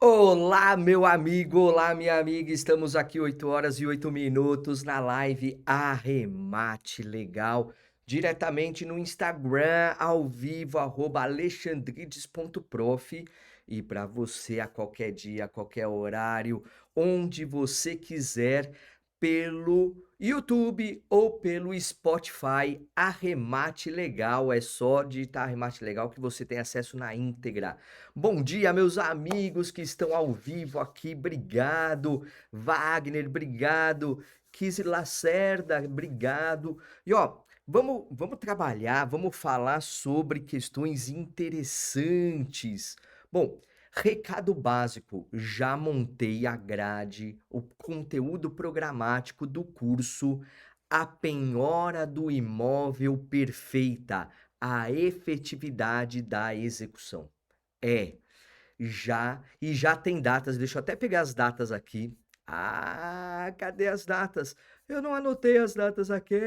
Olá, meu amigo, olá, minha amiga. Estamos aqui 8 horas e 8 minutos na live Arremate Legal, diretamente no Instagram, ao vivo, @alexandrides.prof. E para você, a qualquer dia, a qualquer horário, onde você quiser, pelo YouTube ou pelo Spotify, Arremate Legal. É só digitar Arremate Legal que você tem acesso na íntegra. Bom dia, meus amigos que estão ao vivo aqui. Obrigado, Wagner, obrigado. Kizzy Lacerda, obrigado. E ó, vamos trabalhar, vamos falar sobre questões interessantes. Bom, recado básico, já montei a grade, o conteúdo programático do curso A Penhora do Imóvel Perfeita, a efetividade da execução. É, já tem datas, deixa eu até pegar as datas aqui. Ah, cadê as datas? Eu não anotei as datas aqui.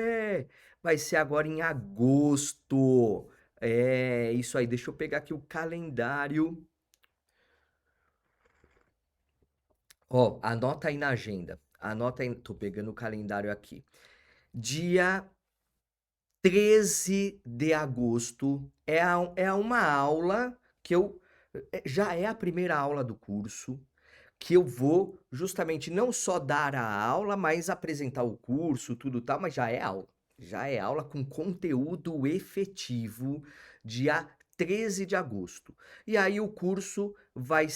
Vai ser agora em agosto. É, isso aí, deixa eu pegar aqui o calendário. Ó, anota aí na agenda. Anota aí, tô pegando o calendário aqui. Dia 13 de agosto é uma aula que já é a primeira aula do curso, que eu vou justamente não só dar a aula, mas apresentar o curso, tudo tal, mas já é aula. Já é aula com conteúdo efetivo, dia 13 de agosto. E aí o curso vai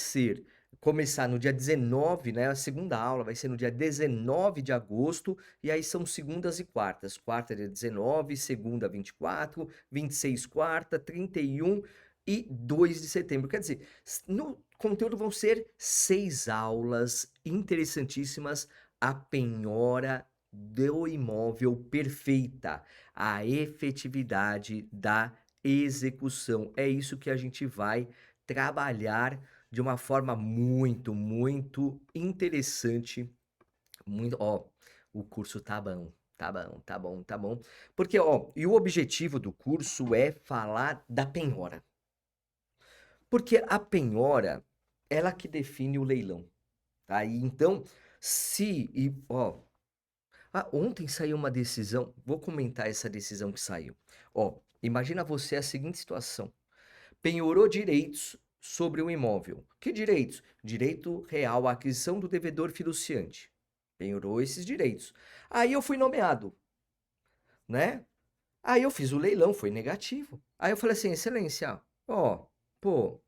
começar no dia 19, né? A segunda aula vai ser no dia 19 de agosto, e aí são segundas e quartas. Quarta dia 19, segunda 24, 26 quarta, 31 e 2 de setembro. Quer dizer, no conteúdo vão ser 6 aulas interessantíssimas. A penhora do imóvel perfeita, a efetividade da execução. É isso que a gente vai trabalhar de uma forma muito, muito interessante. Muito, ó, o curso tá bom. Tá bom, tá bom, tá bom. Porque, ó, e o objetivo do curso é falar da penhora. Porque a penhora, ela que define o leilão, tá? E então, ó, ontem saiu uma decisão, vou comentar essa decisão que saiu. Ó, imagina você a seguinte situação: penhorou direitos sobre o imóvel. Que direitos? Direito real à aquisição do devedor fiduciante. Penhorou esses direitos. Aí eu fui nomeado, né? Aí eu fiz o leilão, foi negativo. Aí eu falei assim, excelência, ó, pô,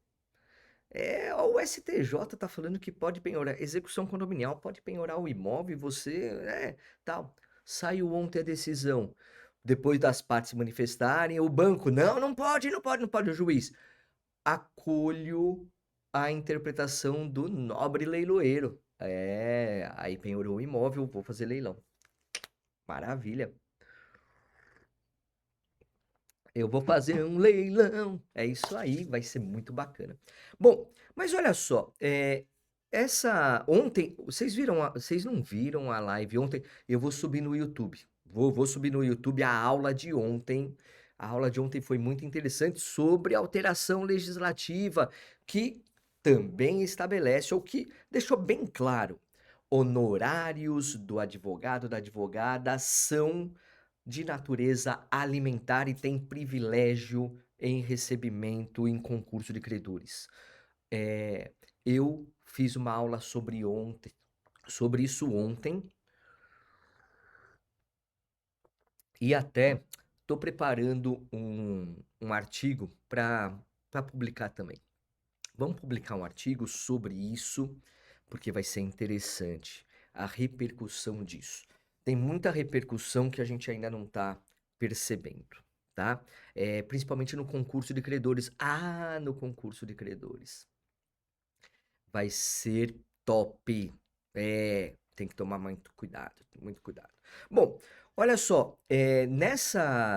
o STJ tá falando que pode penhorar, execução condominial pode penhorar o imóvel e você, tal. Saiu ontem a decisão. Depois das partes se manifestarem, o banco, não, não pode, não pode, não pode, o juiz. Acolho a interpretação do nobre leiloeiro. É, aí penhorou o imóvel, vou fazer leilão. Maravilha. Eu vou fazer um leilão. É isso aí, vai ser muito bacana. Bom, mas olha só, ontem, vocês não viram a live ontem? Eu vou subir no YouTube. Vou subir no YouTube a aula de ontem. A aula de ontem foi muito interessante sobre alteração legislativa, que também estabelece, ou que deixou bem claro, honorários do advogado, da advogada são de natureza alimentar e tem privilégio em recebimento em concurso de credores. Eu fiz uma aula sobre isso ontem, e até estou preparando um artigo para publicar também. Vamos publicar um artigo sobre isso, porque vai ser interessante a repercussão disso. Tem muita repercussão que a gente ainda não está percebendo, tá? Principalmente no concurso de credores. Ah, no concurso de credores. Vai ser top. Tem que tomar muito cuidado, muito cuidado. Bom, olha só,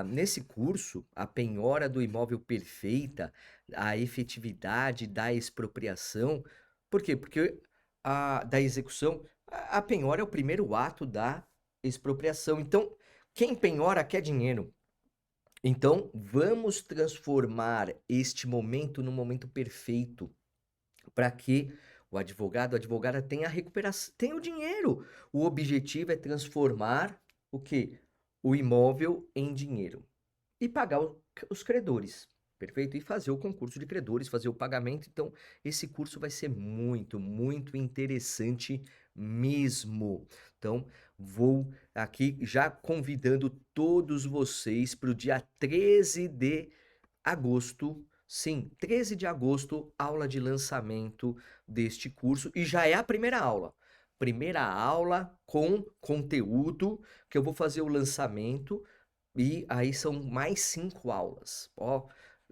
nesse curso, a penhora do imóvel perfeita, a efetividade da expropriação, por quê? Porque da execução, a penhora é o primeiro ato da expropriação. Então, quem penhora quer dinheiro. Então, vamos transformar este momento num momento perfeito para que O advogado, a advogada tem a recuperação, tem o dinheiro. O objetivo é transformar o quê? O imóvel em dinheiro e pagar os credores, perfeito? E fazer o concurso de credores, fazer o pagamento. Então, esse curso vai ser muito, muito interessante mesmo. Então, vou aqui já convidando todos vocês para o dia 13 de agosto. Sim, 13 de agosto, aula de lançamento deste curso. E já é a primeira aula. Primeira aula com conteúdo, que eu vou fazer o lançamento. E aí são mais 5 aulas. Ó,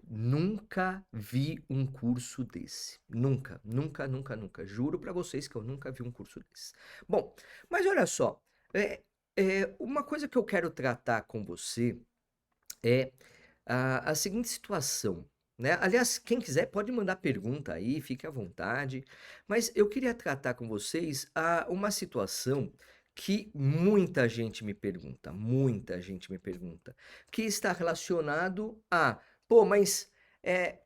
nunca vi um curso desse. Nunca, nunca, nunca, nunca. Juro para vocês que eu nunca vi um curso desse. Bom, mas olha só. Uma coisa que eu quero tratar com você é a seguinte situação, né? Aliás, quem quiser pode mandar pergunta aí, fique à vontade. Mas eu queria tratar com vocês uma situação que muita gente me pergunta, que está relacionado a, pô, mas é,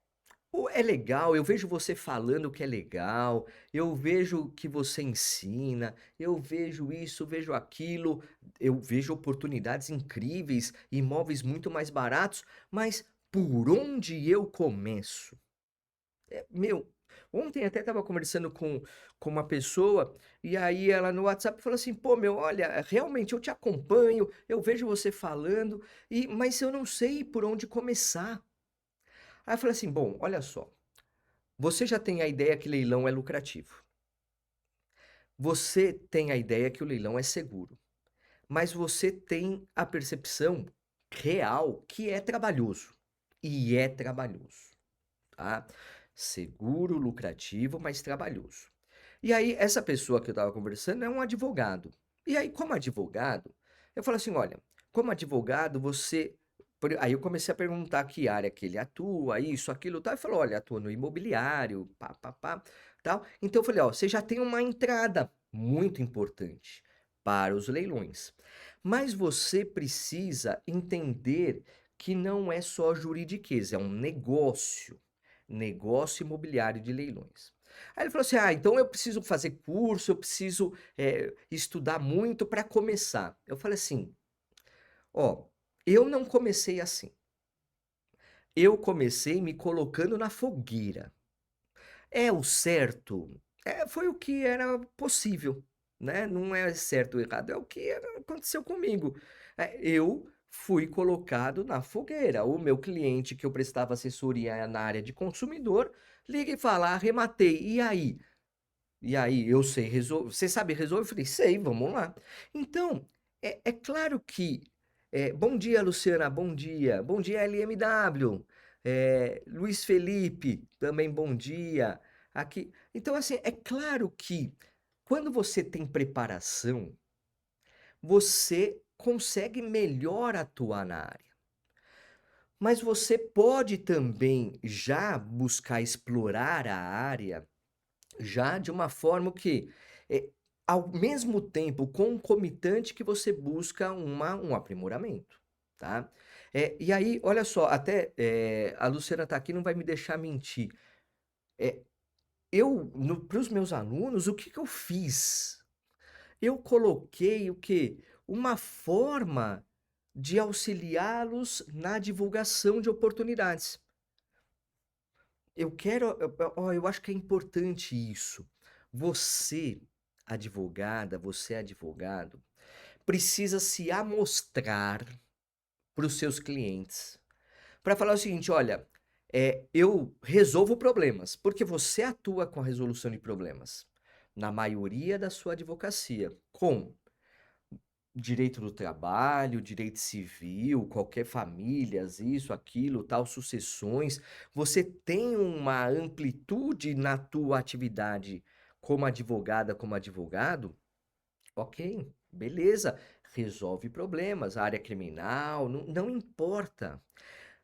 é legal, eu vejo você falando que é legal, eu vejo que você ensina, eu vejo isso, vejo aquilo, eu vejo oportunidades incríveis, imóveis muito mais baratos, mas por onde eu começo? Meu, ontem até estava conversando com uma pessoa, e aí ela no WhatsApp falou assim: pô, meu, olha, realmente eu te acompanho, eu vejo você falando, mas eu não sei por onde começar. Aí eu falei assim: bom, olha só. Você já tem a ideia que leilão é lucrativo. Você tem a ideia que o leilão é seguro. Mas você tem a percepção real que é trabalhoso. E é trabalhoso, tá? Seguro, lucrativo, mas trabalhoso. E aí, essa pessoa que eu estava conversando é um advogado. E aí, como advogado, eu falo assim: olha, como advogado, você. Aí eu comecei a perguntar que área que ele atua, isso, aquilo, tal. E falou: olha, atua no imobiliário, pá, pá, pá, tal. Então eu falei: ó, você já tem uma entrada muito importante para os leilões. Mas você precisa entender que não é só juridiquês, é um negócio. Negócio imobiliário de leilões. Aí ele falou assim: ah, então eu preciso fazer curso, eu preciso estudar muito para começar. Eu falei assim: ó, eu não comecei assim. Eu comecei me colocando na fogueira. É o certo? Foi o que era possível, né? Não é certo ou errado, é o que aconteceu comigo. Eu fui colocado na fogueira. O meu cliente que eu prestava assessoria na área de consumidor, liga e fala: arrematei, e aí? E aí, eu sei resolver. Você sabe resolver? Eu falei: sei, vamos lá. Então, é claro que. Bom dia, Luciana, bom dia. Bom dia, LMW. Luiz Felipe, também bom dia. Aqui. Então, assim, é claro que quando você tem preparação, você consegue melhor atuar na área. Mas você pode também já buscar explorar a área já de uma forma que, ao mesmo tempo concomitante que você busca um aprimoramento, tá? E aí, olha só, até, a Luciana tá aqui, não vai me deixar mentir. Eh, eu para os meus alunos, o que que eu fiz? Eu coloquei o quê? Uma forma de auxiliá-los na divulgação de oportunidades. Eu quero, eu acho que é importante isso. Você, advogada, você advogado, precisa se amostrar para os seus clientes, para falar o seguinte: olha, eu resolvo problemas, porque você atua com a resolução de problemas, na maioria da sua advocacia, com direito do trabalho, direito civil, qualquer famílias, isso, aquilo, tal, sucessões. Você tem uma amplitude na tua atividade como advogada, como advogado, ok, beleza, resolve problemas, área criminal, não importa.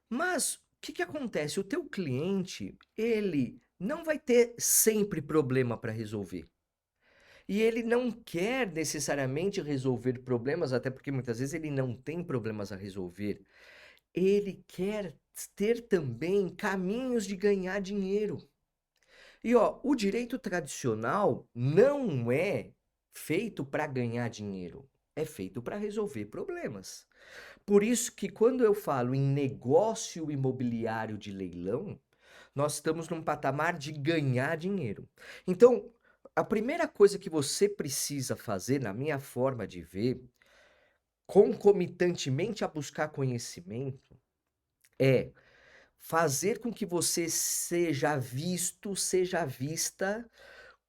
Mas o que que acontece? O teu cliente, ele não vai ter sempre problema para resolver. E ele não quer necessariamente resolver problemas, até porque muitas vezes ele não tem problemas a resolver. Ele quer ter também caminhos de ganhar dinheiro. E ó, o direito tradicional não é feito para ganhar dinheiro, é feito para resolver problemas. Por isso que quando eu falo em negócio imobiliário de leilão, nós estamos num patamar de ganhar dinheiro. Então, a primeira coisa que você precisa fazer, na minha forma de ver, concomitantemente a buscar conhecimento, é fazer com que você seja visto, seja vista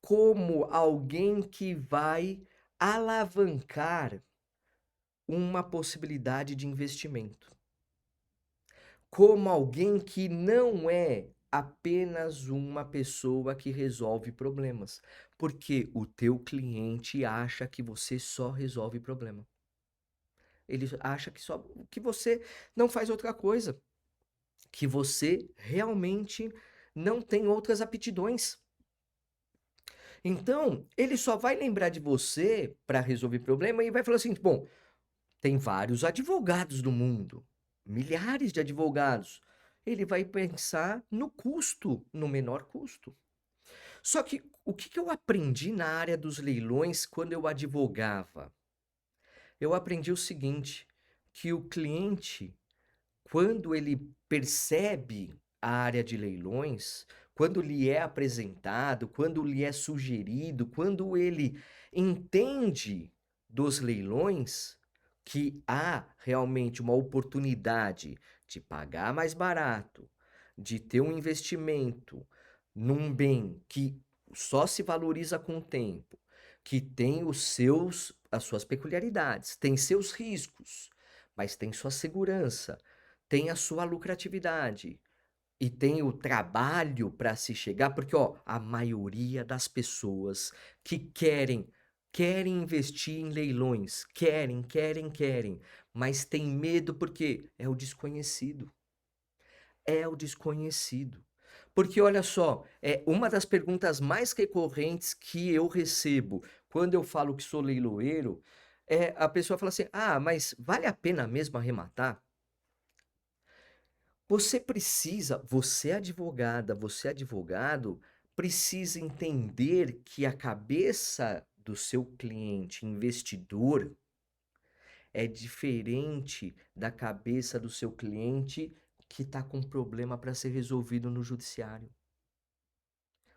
como alguém que vai alavancar uma possibilidade de investimento. Como alguém que não é apenas uma pessoa que resolve problemas, porque o teu cliente acha que você só resolve problema. Ele acha que você não faz outra coisa, que você realmente não tem outras aptidões. Então, ele só vai lembrar de você para resolver problema e vai falar assim: bom, tem vários advogados no mundo, milhares de advogados. Ele vai pensar no custo, no menor custo. Só que o que eu aprendi na área dos leilões quando eu advogava? Eu aprendi o seguinte, que o cliente, quando ele percebe a área de leilões, quando lhe é apresentado, quando lhe é sugerido, quando ele entende dos leilões, que há realmente uma oportunidade de pagar mais barato, de ter um investimento num bem que só se valoriza com o tempo, que tem as suas peculiaridades, tem seus riscos, mas tem sua segurança, tem a sua lucratividade e tem o trabalho para se chegar, porque ó, a maioria das pessoas que querem investir em leilões, querem, mas tem medo porque é o desconhecido. É o desconhecido. Porque olha só, é uma das perguntas mais recorrentes que eu recebo quando eu falo que sou leiloeiro, é a pessoa fala assim: "Ah, mas vale a pena mesmo arrematar?" Você advogada, você advogado, precisa entender que a cabeça do seu cliente investidor é diferente da cabeça do seu cliente que está com problema para ser resolvido no judiciário.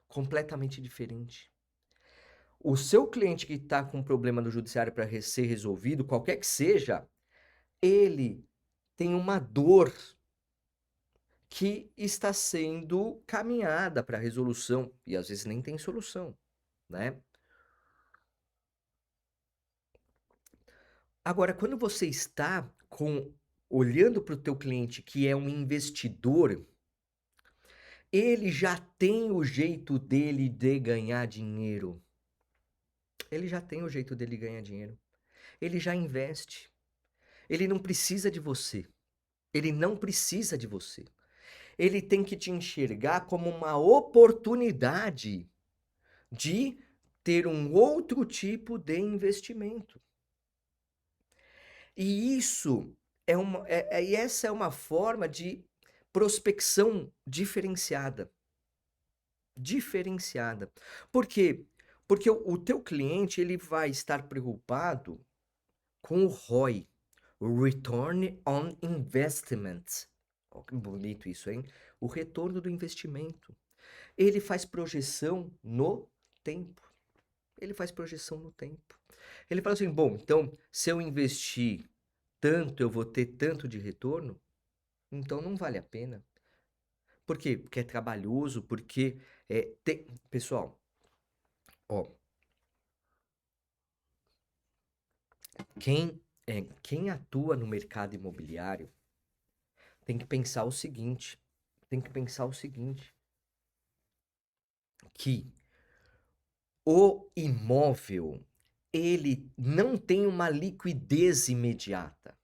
Completamente diferente. O seu cliente que está com problema no judiciário para ser resolvido, qualquer que seja, ele tem uma dor que está sendo caminhada para resolução e às vezes nem tem solução, né? Agora, quando você está olhando para o teu cliente que é um investidor, ele já tem o jeito dele de ganhar dinheiro. Ele já tem o jeito dele ganhar dinheiro. Ele já investe. Ele não precisa de você. Ele não precisa de você. Ele tem que te enxergar como uma oportunidade de ter um outro tipo de investimento. E isso e essa é uma forma de prospecção diferenciada. Diferenciada. Por quê? Porque o teu cliente ele vai estar preocupado com o ROI, o Return on Investment. Ó, que bonito isso, hein? O retorno do investimento. Ele faz projeção no tempo. Ele faz projeção no tempo. Ele fala assim: bom, então, se eu investir tanto, eu vou ter tanto de retorno? Então não vale a pena. Por quê? Porque é trabalhoso, porque pessoal, ó, quem atua no mercado imobiliário tem que pensar o seguinte, que o imóvel, ele não tem uma liquidez imediata.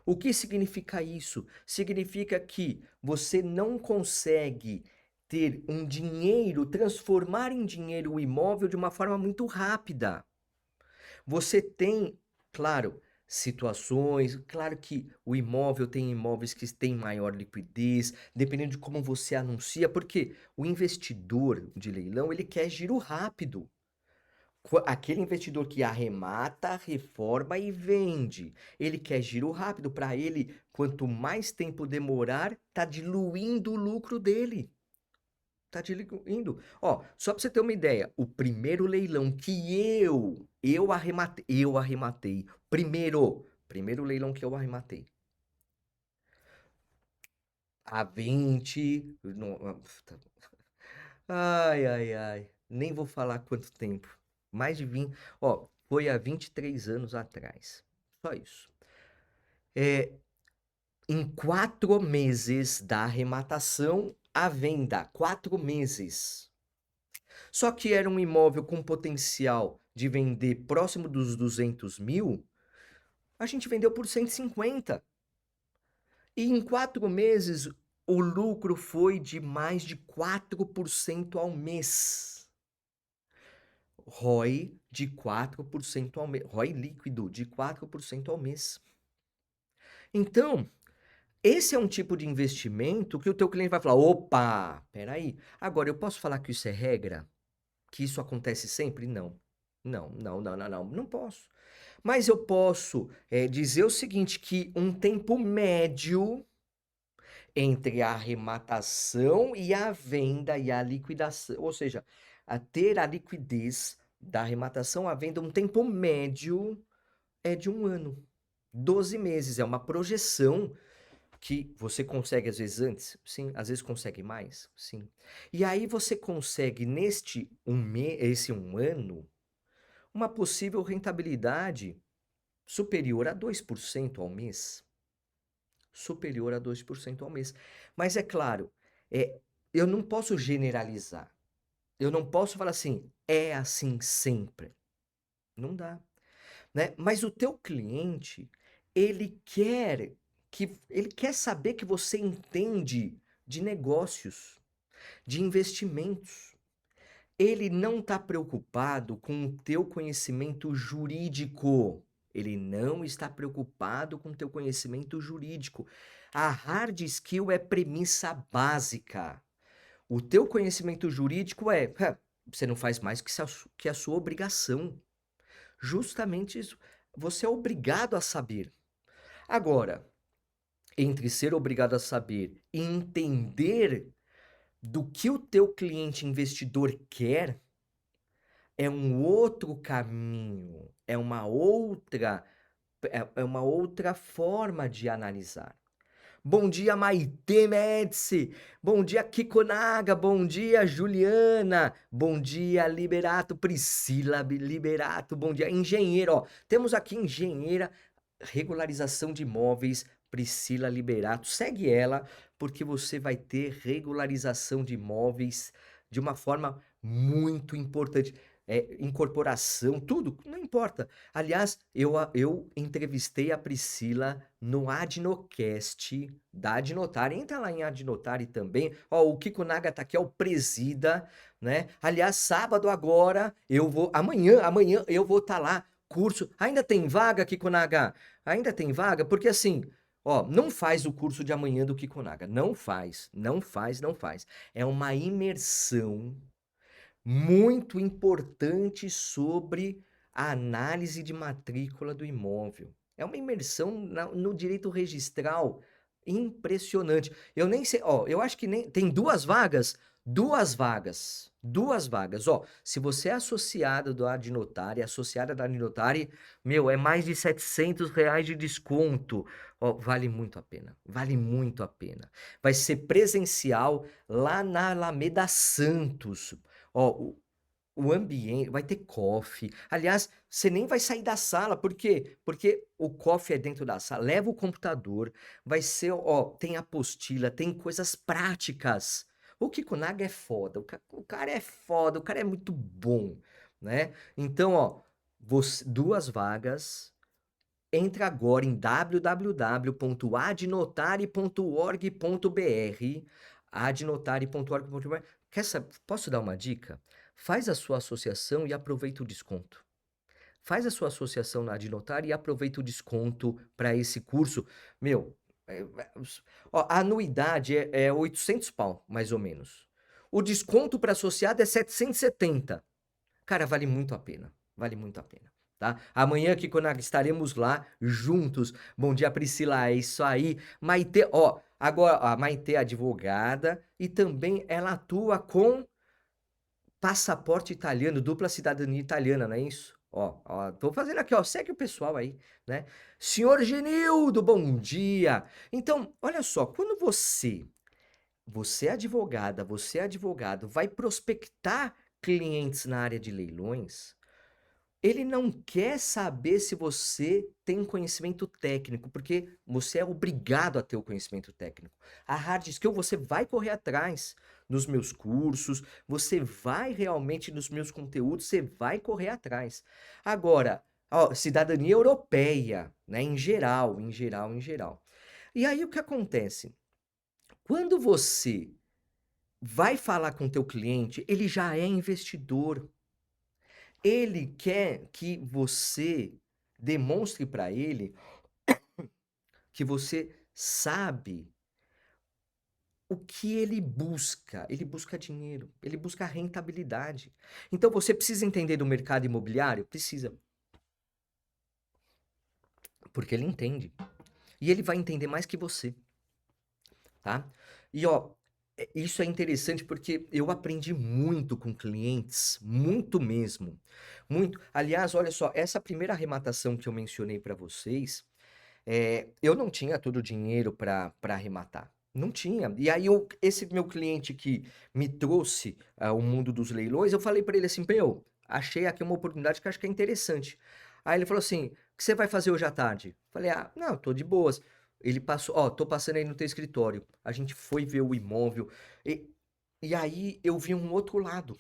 O que significa isso? Significa que você não consegue ter um dinheiro, transformar em dinheiro o imóvel de uma forma muito rápida. Você tem, claro, situações. Claro que o imóvel tem imóveis que têm maior liquidez, dependendo de como você anuncia, porque o investidor de leilão, ele quer giro rápido. Aquele investidor que arremata, reforma e vende. Ele quer giro rápido. Para ele, quanto mais tempo demorar, tá diluindo o lucro dele. Tá diluindo. Ó, só para você ter uma ideia, o primeiro leilão que eu arrematei. Primeiro leilão que eu arrematei. A 20, ai, ai, ai. Nem vou falar quanto tempo. Mais de 20. Ó, foi há 23 anos atrás. Só isso. É, em 4 meses da arrematação à venda. 4 meses. Só que era um imóvel com potencial de vender próximo dos 200 mil. A gente vendeu por 150. E em 4 meses, o lucro foi de mais de 4% ao mês. ROI de 4% ao mês. ROI líquido de 4% ao mês. Então, esse é um tipo de investimento que o teu cliente vai falar, opa, peraí, agora eu posso falar que isso é regra? Que isso acontece sempre? Não. Não, não, não, não, não, não posso. Mas eu posso dizer o seguinte, que um tempo médio entre a arrematação e a venda e a liquidação, ou seja, a ter a liquidez da arrematação à venda, um tempo médio é de 1 ano. 12 meses, é uma projeção que você consegue às vezes antes, sim, às vezes consegue mais, sim. E aí você consegue esse 1 ano, uma possível rentabilidade superior a 2% ao mês. Superior a 2% ao mês. Mas é claro, eu não posso generalizar. Eu não posso falar assim, é assim sempre. Não dá, né? Mas o teu cliente, ele quer saber que você entende de negócios, de investimentos. Ele não está preocupado com o teu conhecimento jurídico. Ele não está preocupado com o teu conhecimento jurídico. A hard skill é premissa básica. O teu conhecimento jurídico você não faz mais que a sua obrigação. Justamente isso. Você é obrigado a saber. Agora, entre ser obrigado a saber e entender do que o teu cliente investidor quer, é um outro caminho, é uma outra forma de analisar. Bom dia, Maite Médici. Bom dia, Kiko Naga. Bom dia, Juliana. Bom dia, Liberato. Priscila Liberato. Bom dia, engenheiro. Ó, temos aqui engenheira, regularização de imóveis, Priscila Liberato. Segue ela, porque você vai ter regularização de imóveis de uma forma muito importante. Incorporação, tudo, não importa. Aliás, eu entrevistei a Priscila no Adnocast da Adnotari. Entra lá em Adnotari também. Ó, o Kiko Naga tá aqui, é o presida, né? Aliás, sábado agora amanhã eu vou estar lá. Curso. Ainda tem vaga, Kiko Naga? Ainda tem vaga? Porque assim, ó, não faz o curso de amanhã do Kiko Naga. Não faz, não faz, não faz. É uma imersão muito importante sobre a análise de matrícula do imóvel. É uma imersão no direito registral impressionante. Eu nem sei, ó, eu acho que nem tem 2 vagas. Ó, se você é associado da Adnotari, associada da Adnotari, meu, é mais de R$ 700 de desconto. Ó, vale muito a pena. Vale muito a pena. Vai ser presencial lá na Alameda Santos. Ó, o ambiente vai ter coffee. Aliás, você nem vai sair da sala, por quê? Porque o coffee é dentro da sala. Leva o computador, vai ser, ó, tem apostila, tem coisas práticas. O Kikunaga é foda, o cara é foda, o cara é muito bom, né? Então, ó, 2 vagas. Entra agora em www.adnotari.org.br, adnotari.org.br. Posso dar uma dica? Faz a sua associação e aproveita o desconto. faz a sua associação na Adnotar e aproveita o desconto para esse curso. Meu, ó, a anuidade é 800 pau, mais ou menos. O desconto para associado é 770. Cara, vale muito a pena. Vale muito a pena, tá? Amanhã aqui quando estaremos lá juntos. Bom dia, Priscila. É isso aí. Maitê, ó, agora a Maitê é advogada e também ela atua com passaporte italiano, dupla cidadania italiana, não é isso? Ó, tô fazendo aqui, ó, segue o pessoal aí, né? Senhor Genildo, bom dia. Então, olha só, quando você é advogado, vai prospectar clientes na área de leilões, ele não quer saber se você tem conhecimento técnico, porque você é obrigado a ter o conhecimento técnico. A hard skill você vai correr atrás nos meus cursos, você vai realmente nos meus conteúdos, você vai correr atrás. Agora, ó, cidadania europeia, né, em geral, em geral, em geral. E aí o que acontece? Quando você vai falar com o teu cliente, ele já é investidor. Ele quer que você demonstre para ele que você sabe o que ele busca. Ele busca dinheiro, ele busca rentabilidade. Então você precisa entender do mercado imobiliário? Precisa, porque ele entende. E ele vai entender mais que você, tá? E ó, isso é interessante porque eu aprendi muito com clientes, muito mesmo. Muito. Aliás, olha só, essa primeira arrematação que eu mencionei para vocês, eu não tinha todo o dinheiro para arrematar. Não tinha. E aí, esse meu cliente que me trouxe o mundo dos leilões, eu falei para ele assim: meu, achei aqui uma oportunidade que eu acho que é interessante. Aí ele falou assim: o que você vai fazer hoje à tarde? Falei: ah, não, tô de boas. Ele passou, ó, tô passando aí no teu escritório. A gente foi ver o imóvel. E, e aí eu vi um outro lado.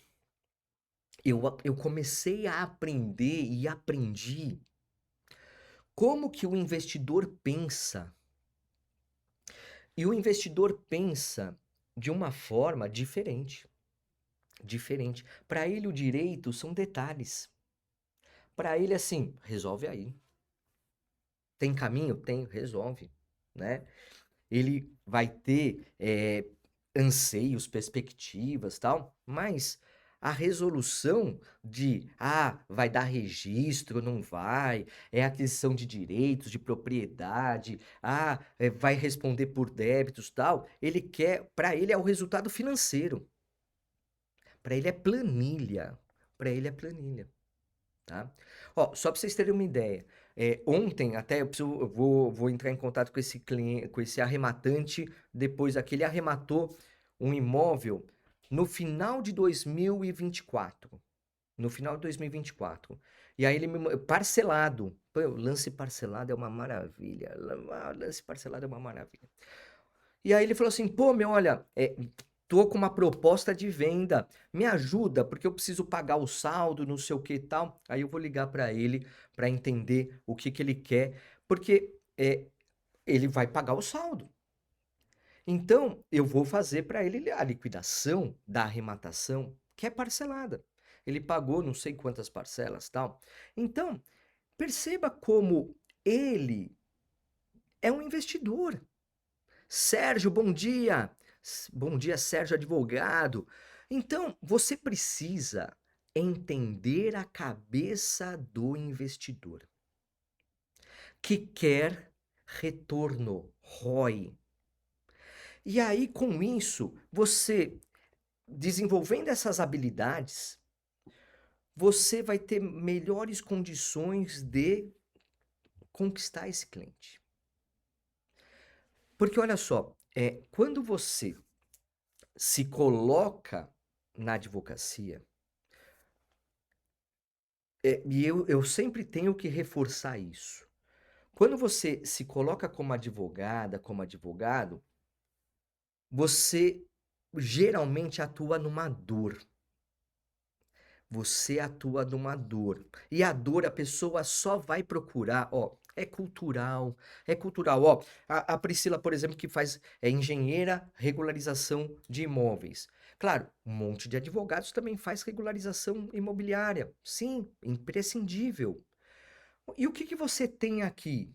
Eu comecei a aprender e aprendi como que o investidor pensa. E o investidor pensa de uma forma diferente, diferente. Para ele o direito são detalhes. Para ele assim, resolve aí. Tem caminho? Tem, resolve, né? Ele vai ter anseios, perspectivas, tal, mas a resolução de, vai dar registro, não vai, é aquisição de direitos, de propriedade, vai responder por débitos, tal, ele quer, para ele é o resultado financeiro, para ele é planilha, para ele é planilha. Tá? Ó, só para vocês terem uma ideia, ontem até eu vou entrar em contato com esse cliente, com esse arrematante, depois aqui ele arrematou um imóvel no final de 2024, no final de 2024. E aí ele parcelado, pô, o lance parcelado é uma maravilha, lance parcelado é uma maravilha. E aí ele falou assim, pô, meu, olha, tô com uma proposta de venda, me ajuda, porque eu preciso pagar o saldo, não sei o que e tal. Aí eu vou ligar para ele para entender o que que ele quer, porque ele vai pagar o saldo. Então, eu vou fazer para ele a liquidação da arrematação, que é parcelada. Ele pagou não sei quantas parcelas, tal. Então, perceba como ele é um investidor. Sérgio, bom dia. Bom dia, Sérgio, advogado. Então, você precisa entender a cabeça do investidor que quer retorno, ROI. E aí, com isso, você desenvolvendo essas habilidades, você vai ter melhores condições de conquistar esse cliente. Porque olha só, quando você se coloca na advocacia, e eu sempre tenho que reforçar isso. Quando você se coloca como advogada, como advogado, você geralmente atua numa dor. Você atua numa dor. E a dor a pessoa só vai procurar, ó, é cultural, é cultural. Ó, a Priscila, por exemplo, que faz, é engenheira regularização de imóveis. Claro, um monte de advogados também faz regularização imobiliária. Sim, imprescindível. E o que que você tem aqui?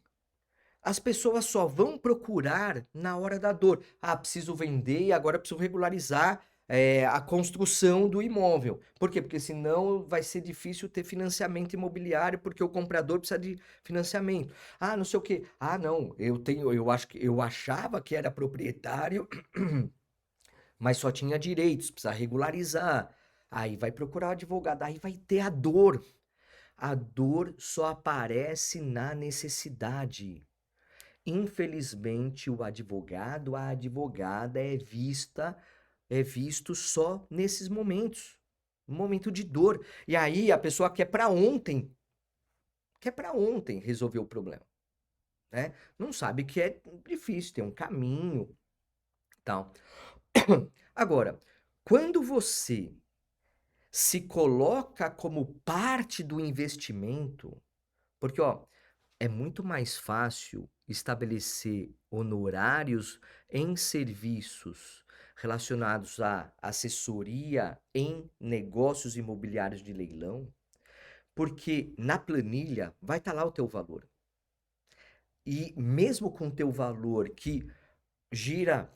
As pessoas só vão procurar na hora da dor. Ah, preciso vender e agora preciso regularizar, a construção do imóvel. Por quê? Porque senão vai ser difícil ter financiamento imobiliário, porque o comprador precisa de financiamento. Ah, não sei o quê. Ah, não, eu acho que eu achava que era proprietário, mas só tinha direitos, precisa regularizar. Aí vai procurar o advogado, aí vai ter a dor. A dor só aparece na necessidade. Infelizmente, o advogado, a advogada é visto só nesses momentos, um momento de dor. E aí a pessoa quer para ontem resolver o problema, né? Não sabe que é difícil, tem um caminho, tal. Agora, quando você se coloca como parte do investimento, porque ó, é muito mais fácil estabelecer honorários em serviços relacionados à assessoria em negócios imobiliários de leilão, porque na planilha vai estar lá o teu valor. E mesmo com o teu valor que gira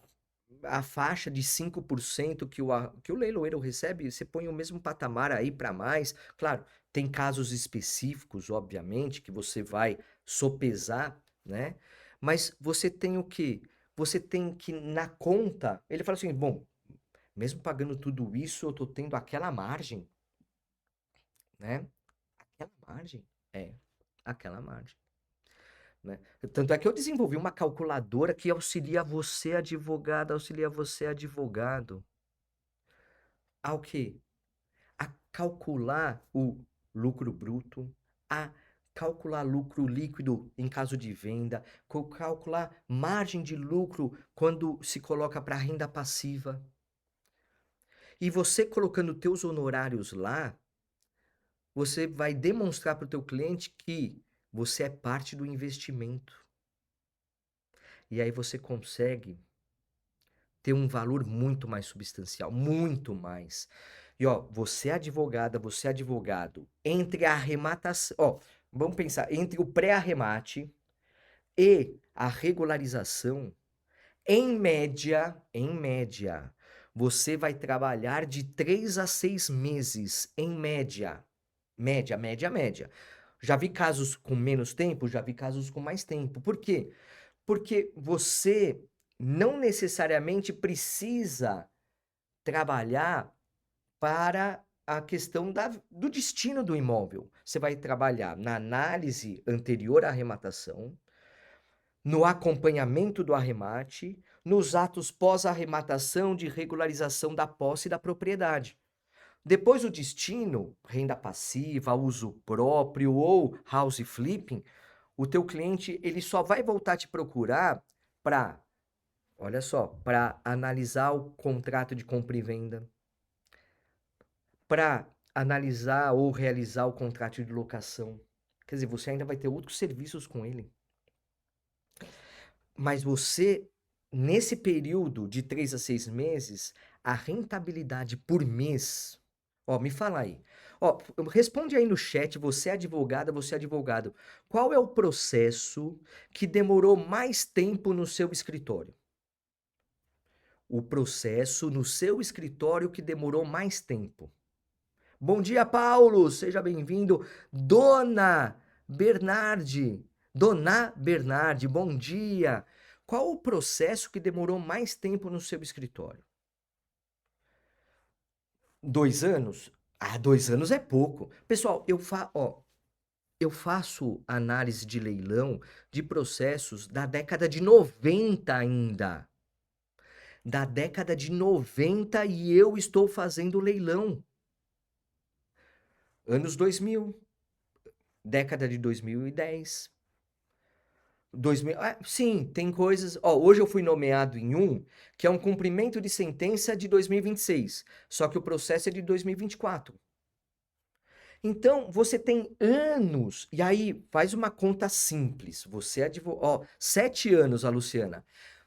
a faixa de 5% que o leiloeiro recebe, você põe o mesmo patamar aí para mais. Claro, tem casos específicos, obviamente, que você vai sopesar, né? Mas você tem o quê? Você tem que, na conta, ele fala assim: bom, mesmo pagando tudo isso, eu tô tendo aquela margem, né? Aquela margem. É, aquela margem. Né? Tanto é que eu desenvolvi uma calculadora que auxilia você, advogado, ao quê? A calcular o lucro bruto, a calcular lucro líquido em caso de venda, calcular margem de lucro quando se coloca para renda passiva. E você colocando teus honorários lá, você vai demonstrar para o teu cliente que você é parte do investimento. E aí você consegue ter um valor muito mais substancial, muito mais. E ó, você é advogada, você é advogado, entre a arrematação, ó, vamos pensar, entre o pré-arremate e a regularização, em média, você vai trabalhar de 3 a 6 meses, em média. Média, média, média. Já vi casos com menos tempo, já vi casos com mais tempo. Por quê? Porque você não necessariamente precisa trabalhar para a questão do destino do imóvel. Você vai trabalhar na análise anterior à arrematação, no acompanhamento do arremate, nos atos pós-arrematação de regularização da posse da propriedade. Depois o destino, renda passiva, uso próprio ou house flipping, o teu cliente ele só vai voltar a te procurar para, olha só, para analisar o contrato de compra e venda, para analisar ou realizar o contrato de locação. Quer dizer, você ainda vai ter outros serviços com ele. Mas você, nesse período de 3 a 6 meses, a rentabilidade por mês. Ó, me fala aí. Ó, responde aí no chat, você é advogada, você é advogado. Qual é o processo que demorou mais tempo no seu escritório? O processo no seu escritório que demorou mais tempo. Bom dia, Paulo. Seja bem-vindo. Dona Bernardi, bom dia. Qual o processo que demorou mais tempo no seu escritório? 2 anos? Ah, 2 anos é pouco. Pessoal, eu faço análise de leilão de processos da década de 90 ainda. Da década de 90 e eu estou fazendo leilão. Anos 2000, década de 2010. 2000, sim, tem coisas. Ó, hoje eu fui nomeado em um que é um cumprimento de sentença de 2026, só que o processo é de 2024. Então, você tem anos, e aí faz uma conta simples. Você é advogado. Ó, 7 anos, a Luciana.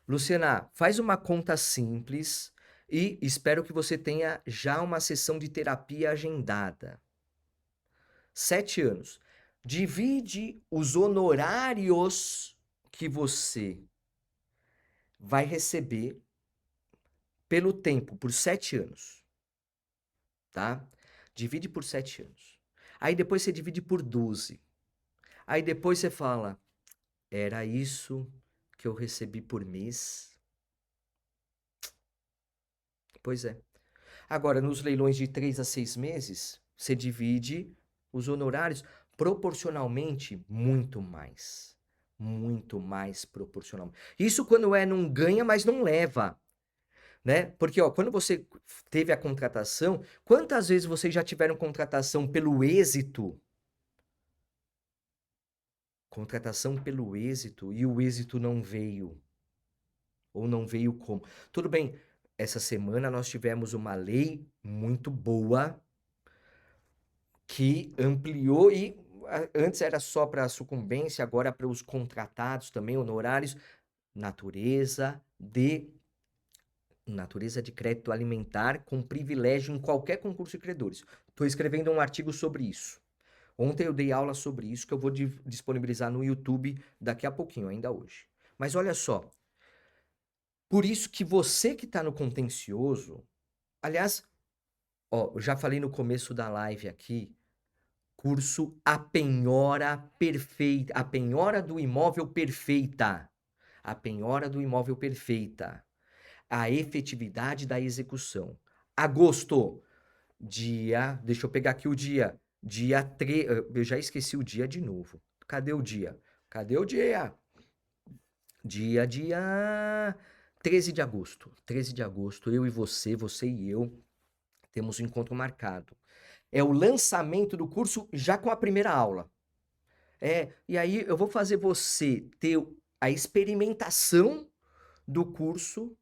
Luciana, faz uma conta simples e espero que você tenha já uma sessão de terapia agendada. 7 anos. Divide os honorários que você vai receber pelo tempo, por 7 anos, tá? Divide por 7 anos. Aí depois você divide por 12. Aí depois você fala, era isso que eu recebi por mês? Pois é. Agora, nos leilões de 3 a 6 meses, você divide os honorários proporcionalmente muito mais. Muito mais proporcional. Isso quando não ganha, mas não leva, né? Porque, ó, quando você teve a contratação, quantas vezes vocês já tiveram contratação pelo êxito? Contratação pelo êxito e o êxito não veio. Ou não veio como? Tudo bem, essa semana nós tivemos uma lei muito boa que ampliou e antes era só para a sucumbência, agora para os contratados também, honorários, natureza de natureza de crédito alimentar com privilégio em qualquer concurso de credores. Estou escrevendo um artigo sobre isso. Ontem eu dei aula sobre isso que eu vou disponibilizar no YouTube daqui a pouquinho, ainda hoje. Mas olha só, por isso que você que está no contencioso, aliás, ó, eu já falei no começo da live aqui, curso A Penhora Perfeita, a penhora do imóvel perfeita. A penhora do imóvel perfeita. A efetividade da execução. Agosto, deixa eu pegar aqui o dia 3, eu já esqueci o dia de novo. Cadê o dia? Cadê o dia? Dia 13 de agosto. 13 de agosto, eu e você e eu, temos um encontro marcado. É o lançamento do curso já com a primeira aula. E aí eu vou fazer você ter a experimentação do curso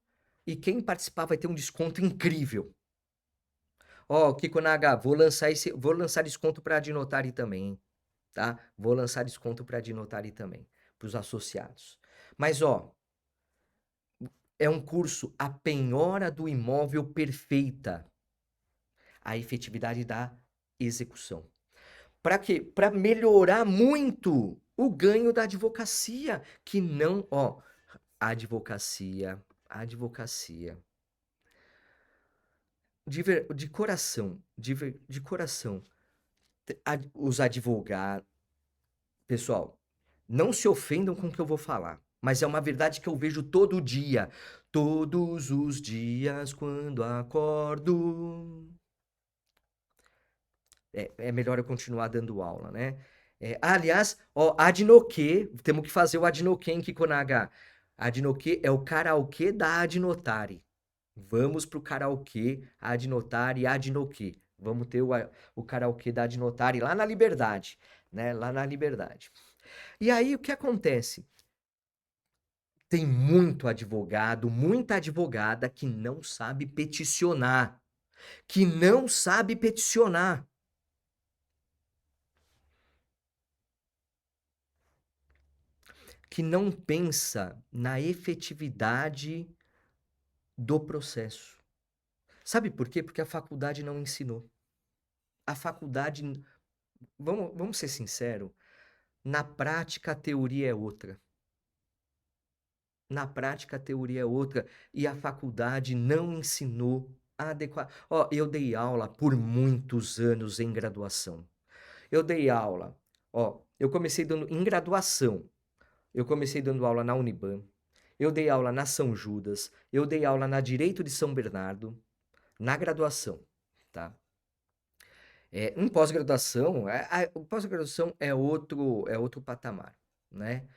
e quem participar vai ter um desconto incrível. Ó, Kiko Naga, vou lançar desconto para a Adnotari também, tá? Vou lançar desconto para a Adnotari também, para os associados. Mas ó, é um curso A Penhora do Imóvel Perfeita, a efetividade da execução. Para quê? Para melhorar muito o ganho da advocacia, que não, ó, advocacia, de coração, de coração, os advogados, pessoal, não se ofendam com o que eu vou falar, mas é uma verdade que eu vejo todo dia, todos os dias quando acordo. É melhor eu continuar dando aula, né? Aliás, ó, Adnoque, temos que fazer o Adnoque em Kikonaga. Adnoque é o karaokê da Adnotari. Vamos pro karaokê Adnotari Adnoque. Vamos ter o karaokê da Adnotari lá na Liberdade, né? Lá na Liberdade. E aí, o que acontece? Tem muito advogado, muita advogada que não sabe peticionar. Que não sabe peticionar. Que não pensa na efetividade do processo. Sabe por quê? Porque a faculdade não ensinou. A faculdade, vamos ser sinceros, na prática a teoria é outra. Na prática a teoria é outra e a faculdade não ensinou adequadamente. Ó, eu dei aula por muitos anos em graduação. Eu dei aula, ó, eu comecei dando em graduação. Eu comecei dando aula na Uniban, eu dei aula na São Judas, eu dei aula na Direito de São Bernardo, na graduação, tá? Em pós-graduação, pós-graduação é outro patamar, né?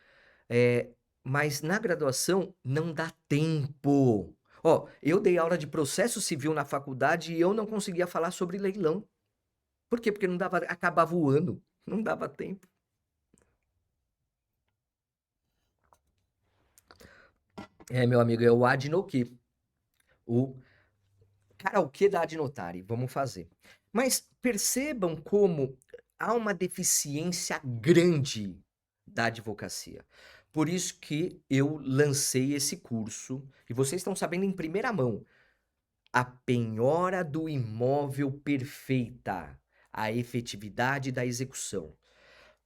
É, mas na graduação não dá tempo. Ó, eu dei aula de processo civil na faculdade e eu não conseguia falar sobre leilão. Por quê? Porque não dava, acabava o ano, não dava tempo. Meu amigo, é o Adnoque. O karaokê da Adnotari, vamos fazer. Mas percebam como há uma deficiência grande da advocacia. Por isso que eu lancei esse curso, e vocês estão sabendo em primeira mão, a penhora do imóvel perfeita, a efetividade da execução.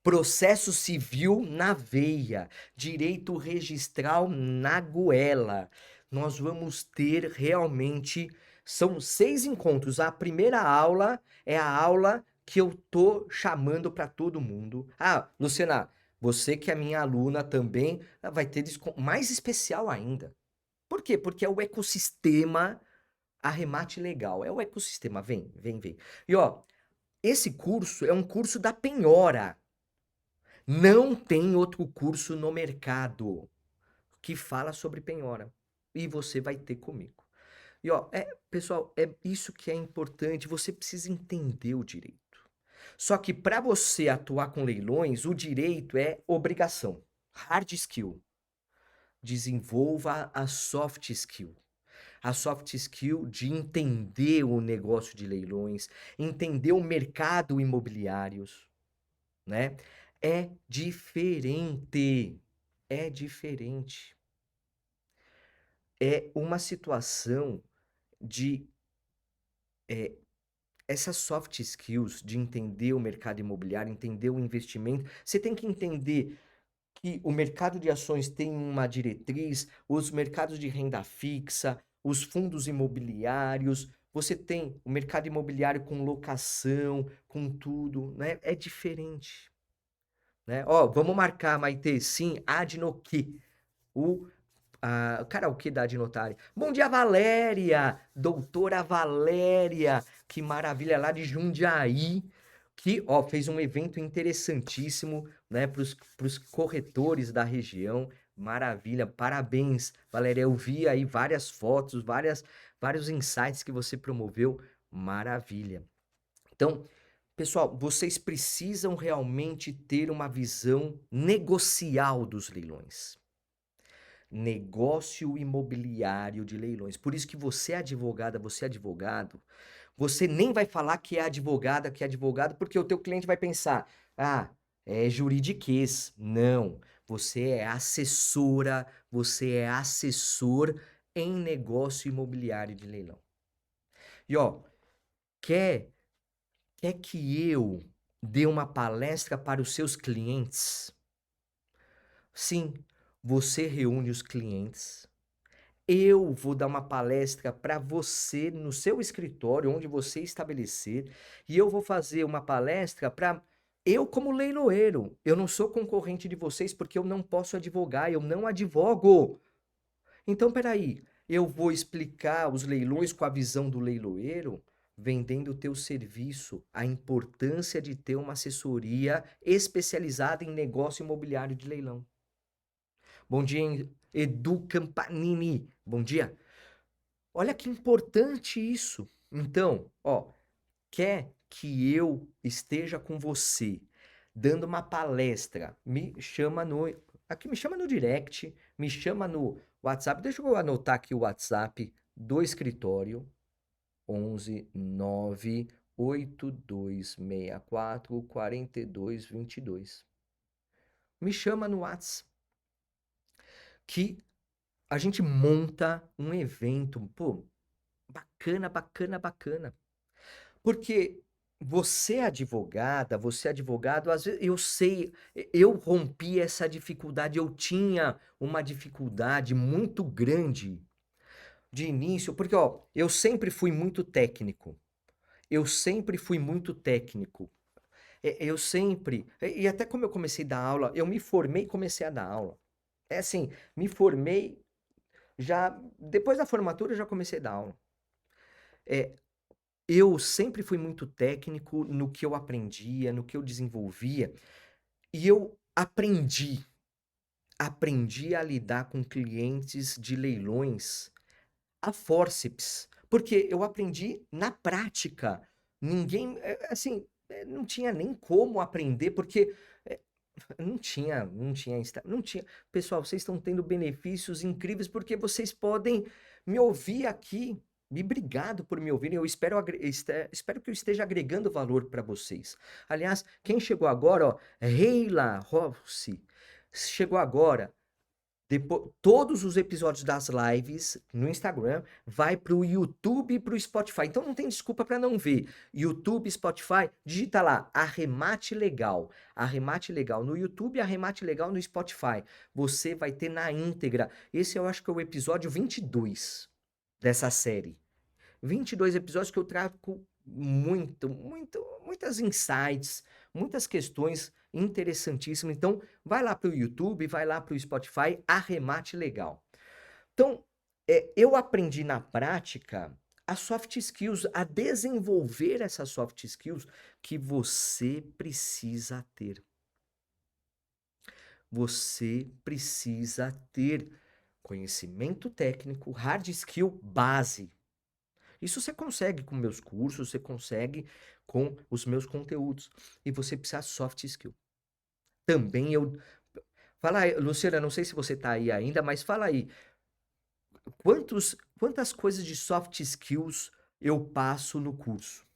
processo civil na veia, direito registral na goela. Nós vamos ter realmente, são 6 encontros. A primeira aula é a aula que eu tô chamando para todo mundo. Ah, Luciana, você que é minha aluna também, vai ter mais especial ainda. Por quê? Porque é o ecossistema Arremate Legal. É o ecossistema. Vem, vem, vem. E ó, esse curso é um curso da penhora. Não tem outro curso no mercado que fala sobre penhora. E você vai ter comigo. E ó, pessoal, é isso que é importante, você precisa entender o direito. Só que para você atuar com leilões, o direito é obrigação. Hard skill. Desenvolva a soft skill. A soft skill de entender o negócio de leilões, entender o mercado imobiliário, né? É diferente. É diferente. É uma situação de essas soft skills de entender o mercado imobiliário, entender o investimento. Você tem que entender que o mercado de ações tem uma diretriz, os mercados de renda fixa, os fundos imobiliários, você tem o mercado imobiliário com locação, com tudo, né? É diferente, né? Ó, vamos marcar, Maitê, sim, Adnoqui, o karaokê da Adnotária. Bom dia, Valéria! Doutora Valéria, que maravilha, lá de Jundiaí, que, ó, fez um evento interessantíssimo, né, para os corretores da região. Maravilha, parabéns, Valéria. Eu vi aí várias fotos, vários insights que você promoveu. Maravilha. Então, pessoal, vocês precisam realmente ter uma visão negocial dos leilões. Negócio imobiliário de leilões. Por isso que você é advogada, você é advogado, você nem vai falar que é advogada, que é advogado, porque o teu cliente vai pensar, ah, é juridiquês. Não, você é assessora, você é assessor em negócio imobiliário de leilão. E ó, quer, quer que eu dê uma palestra para os seus clientes? Sim, você reúne os clientes. Eu vou dar uma palestra para você no seu escritório, onde você estabelecer, e eu vou fazer uma palestra para eu como leiloeiro. Eu não sou concorrente de vocês porque eu não posso advogar, eu não advogo. Então, peraí, eu vou explicar os leilões com a visão do leiloeiro, vendendo o teu serviço, a importância de ter uma assessoria especializada em negócio imobiliário de leilão. Bom dia, Edu Campanini. Bom dia. Olha que importante isso. Então, ó, quer que eu esteja com você dando uma palestra? Me chama no direct, me chama no WhatsApp. Deixa eu anotar aqui o WhatsApp do escritório. 11 9 8264 4222. Me chama no WhatsApp que a gente monta um evento, pô, bacana, bacana, bacana. Porque você é advogada, você é advogado, às vezes eu sei, eu rompi essa dificuldade, eu tinha uma dificuldade muito grande de início, porque ó, eu sempre fui muito técnico. Eu sempre fui muito técnico. Eu sempre, e até como eu comecei a dar aula, eu me formei e comecei a dar aula. É assim, me formei já depois da formatura eu já comecei a dar aula. É, eu sempre fui muito técnico no que eu aprendia, no que eu desenvolvia, e eu aprendi a lidar com clientes de leilões a fórceps, porque eu aprendi na prática. Ninguém, assim, não tinha nem como aprender, porque não tinha. Pessoal, vocês estão tendo benefícios incríveis porque vocês podem me ouvir aqui. Me obrigado por me ouvirem. Eu espero que eu esteja agregando valor para vocês. Aliás, quem chegou agora, ó, Reila Rossi, chegou agora. Todos os episódios das lives no Instagram vai para o YouTube e para o Spotify. Então não tem desculpa para não ver. YouTube, Spotify, digita lá, Arremate Legal. Arremate Legal no YouTube, Arremate Legal no Spotify. Você vai ter na íntegra. Esse eu acho que é o episódio 22 dessa série. 22 episódios que eu trago muitas insights, muitas questões interessantíssimas. Então, vai lá para o YouTube, vai lá para o Spotify, Arremate Legal. Então, eu aprendi na prática as soft skills, a desenvolver essas soft skills que você precisa ter. Você precisa ter conhecimento técnico, hard skill base. Isso você consegue com meus cursos, você consegue com os meus conteúdos. E você precisa de soft skill. Também eu. Fala aí, Luciana, não sei se você está aí ainda, mas fala aí. Quantas coisas de soft skills eu passo no curso?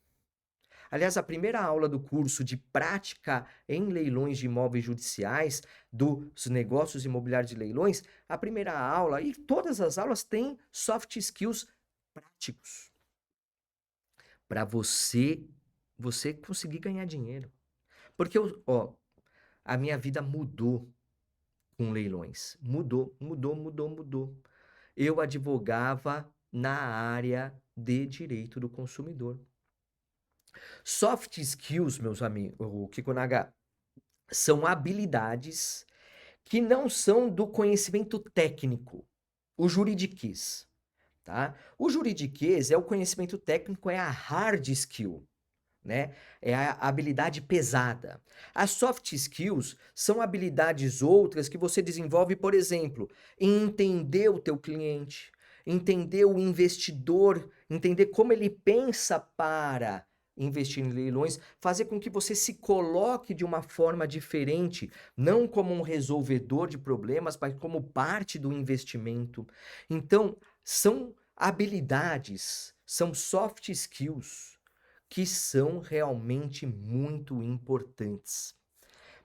Aliás, a primeira aula do curso de prática em leilões de imóveis judiciais, dos negócios imobiliários de leilões, a primeira aula e todas as aulas têm soft skills práticos para você conseguir ganhar dinheiro. Porque a minha vida mudou com leilões. Mudou. Eu advogava na área de direito do consumidor. Soft skills, meus amigos, o Kikunaga, são habilidades que não são do conhecimento técnico, o juridiquês, tá? O juridiquês é o conhecimento técnico, é a hard skill, né? É a habilidade pesada. As soft skills são habilidades outras que você desenvolve, por exemplo, em entender o teu cliente, entender o investidor, entender como ele pensa para investir em leilões, fazer com que você se coloque de uma forma diferente, não como um resolvedor de problemas, mas como parte do investimento. Então, são habilidades, são soft skills que são realmente muito importantes.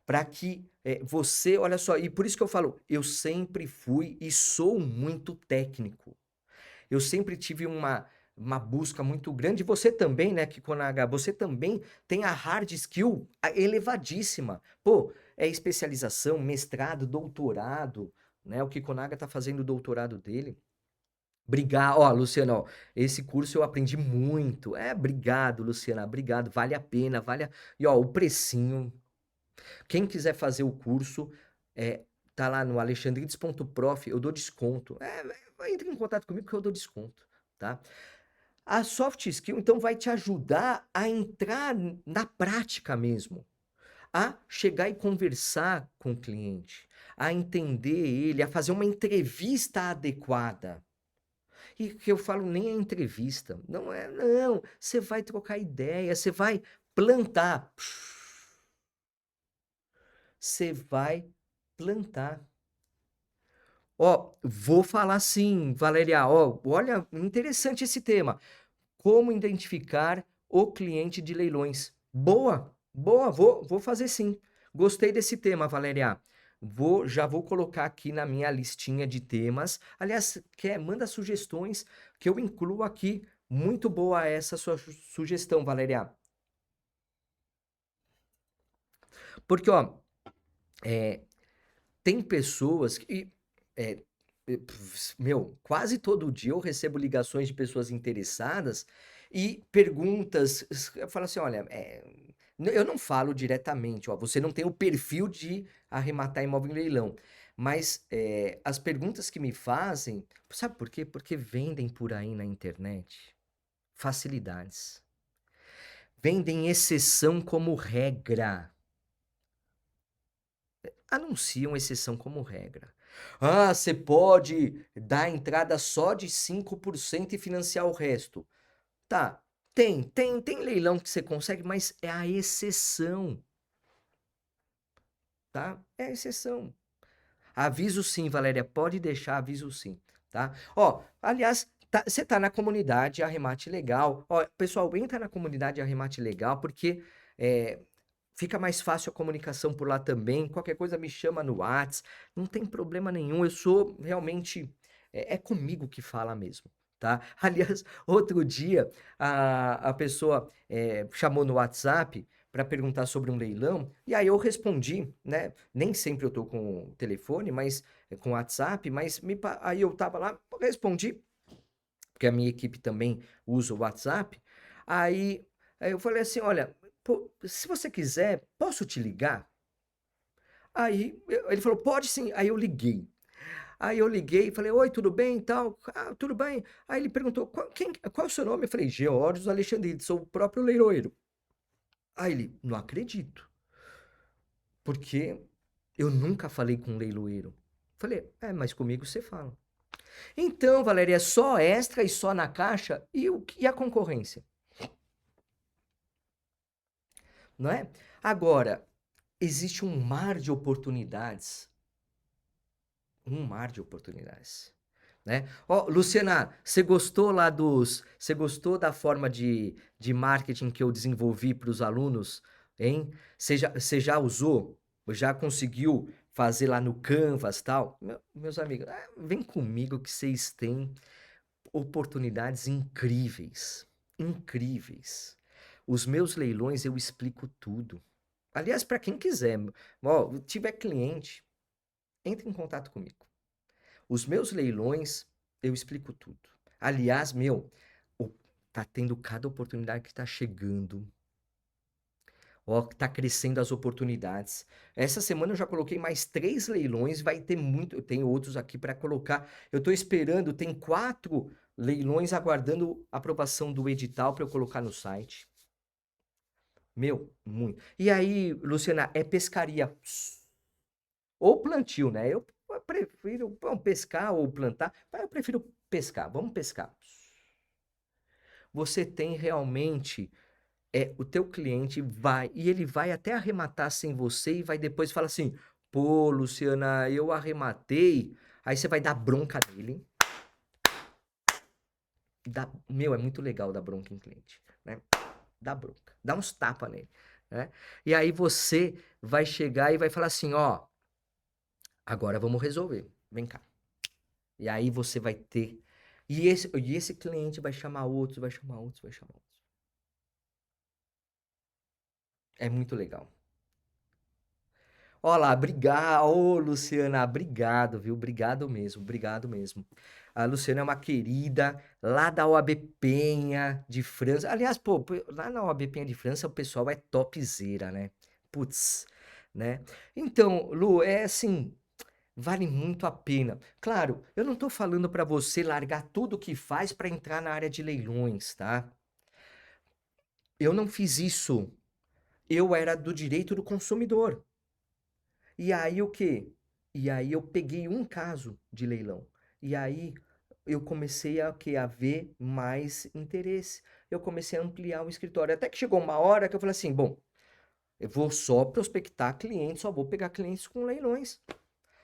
Para que você, olha só, e por isso que eu falo, eu sempre fui e sou muito técnico. Eu sempre tive uma busca muito grande. Você também, né, Kikonaga? Você também tem a hard skill elevadíssima. Pô, é especialização, mestrado, doutorado, né? O Kikonaga tá fazendo o doutorado dele. Ó, Luciana, ó, esse curso eu aprendi muito. Obrigado, Luciana, obrigado. Vale a pena, E ó, o precinho. Quem quiser fazer o curso, tá lá no alexandrides.prof, eu dou desconto. Entre em contato comigo que eu dou desconto, tá? A soft skill, então, vai te ajudar a entrar na prática mesmo, a chegar e conversar com o cliente, a entender ele, a fazer uma entrevista adequada. E que eu falo nem é entrevista, não, você vai trocar ideia, você vai plantar. Você vai plantar. Ó, vou falar sim, Valéria, ó, olha, interessante esse tema. Como identificar o cliente de leilões? Boa, vou fazer sim. Gostei desse tema, Valéria. Já vou colocar aqui na minha listinha de temas. Aliás, manda sugestões que eu incluo aqui. Muito boa essa sua sugestão, Valéria. Porque, ó, tem pessoas que, quase todo dia eu recebo ligações de pessoas interessadas e perguntas. Eu falo assim: olha, eu não falo diretamente, ó, você não tem o perfil de arrematar imóvel em leilão. Mas as perguntas que me fazem, sabe por quê? Porque vendem por aí na internet facilidades. Vendem exceção como regra. Anunciam exceção como regra. Ah, você pode dar entrada só de 5% e financiar o resto. Tá, tem leilão que você consegue, mas é a exceção, tá? É a exceção. Aviso sim, Valéria, pode deixar, aviso sim, tá? Ó, aliás, você tá na comunidade Arremate Legal. Ó, pessoal, entra na comunidade Arremate Legal, porque Fica mais fácil a comunicação por lá também, qualquer coisa me chama no Whats, não tem problema nenhum, eu sou realmente é comigo que fala mesmo, tá. Aliás, outro dia a pessoa, chamou no WhatsApp para perguntar sobre um leilão, e aí eu respondi, né, nem sempre eu tô com o telefone, mas com o WhatsApp, mas aí eu estava lá, respondi, porque a minha equipe também usa o WhatsApp, aí aí eu falei assim: "Olha, pô, se você quiser, posso te ligar?" Aí ele falou: "Pode sim." Aí eu liguei. Aí eu liguei e falei: "Oi, tudo bem e tal?" "Ah, tudo bem." Aí ele perguntou: Qual é o seu nome?" Eu falei: "Geórgios Alexandride, sou o próprio leiloeiro." Aí ele: "Não acredito, porque eu nunca falei com um leiloeiro." Falei: "É, mas comigo você fala." "Então, Valéria, é só extra e só na caixa? E a concorrência?" Não é? Agora, existe um mar de oportunidades, né? Ó, Luciana, você gostou da forma de marketing que eu desenvolvi para os alunos, hein? Você já usou? Já conseguiu fazer lá no Canvas, tal? Meus amigos, vem comigo que vocês têm oportunidades incríveis, incríveis. Os meus leilões eu explico tudo. Aliás, para quem quiser, ó, tiver cliente, entre em contato comigo. Os meus leilões, eu explico tudo. Aliás, o tá tendo cada oportunidade que tá chegando. Ó, tá crescendo as oportunidades. Essa semana eu já coloquei mais 3 leilões, vai ter muito, eu tenho outros aqui para colocar. Eu tô esperando, tem 4 leilões aguardando aprovação do edital para eu colocar no site. Muito. E aí, Luciana, é pescaria ou plantio, né? Eu prefiro, bom, pescar ou plantar, mas eu prefiro pescar. Vamos pescar. Você tem realmente, o teu cliente vai, e ele vai até arrematar sem você e vai depois falar assim: "Pô, Luciana, eu arrematei." Aí você vai dar bronca nele. É muito legal dar bronca em cliente, né? Dá bronca, dá uns tapa nele, né? E aí você vai chegar e vai falar assim: "Ó, agora vamos resolver. Vem cá." E aí você vai ter. E esse cliente vai chamar outros, vai chamar outros, vai chamar outros. É muito legal. Olá, obrigado, ô Luciana, obrigado, viu? Obrigado mesmo, obrigado mesmo. A Luciana é uma querida lá da OAB Penha de França. Aliás, pô, lá na OAB Penha de França o pessoal é topzera, né? Putz, né? Então, Lu, é assim, vale muito a pena. Claro, eu não tô falando para você largar tudo que faz para entrar na área de leilões, tá? Eu não fiz isso. Eu era do direito do consumidor. E aí o quê? E aí eu peguei um caso de leilão. E aí eu comecei a quê? A ver mais interesse. Eu comecei a ampliar o escritório. Até que chegou uma hora que eu falei assim, bom, eu vou só prospectar clientes, só vou pegar clientes com leilões.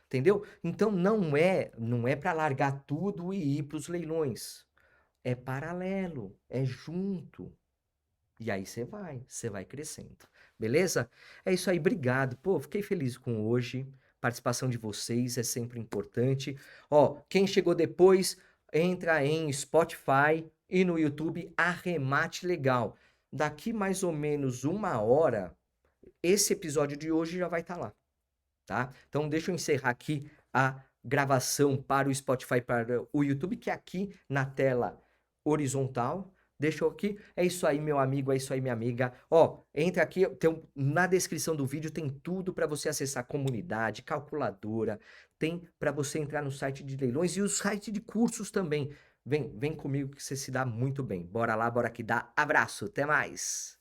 Entendeu? Então não é para largar tudo e ir para os leilões. É paralelo, é junto. E aí você vai crescendo. Beleza? É isso aí, obrigado. Pô, fiquei feliz com hoje. Participação de vocês é sempre importante. Ó, quem chegou depois, entra em Spotify e no YouTube Arremate Legal. Daqui mais ou menos uma hora, esse episódio de hoje já vai estar lá, tá? Então deixa eu encerrar aqui a gravação para o Spotify, para o YouTube, que é aqui na tela horizontal. Deixa eu aqui. É isso aí, meu amigo, é isso aí, minha amiga. Ó, entra aqui, na descrição do vídeo tem tudo para você acessar a comunidade, calculadora, tem para você entrar no site de leilões e o site de cursos também. Vem comigo que você se dá muito bem. Bora lá, bora que dá. Abraço, até mais.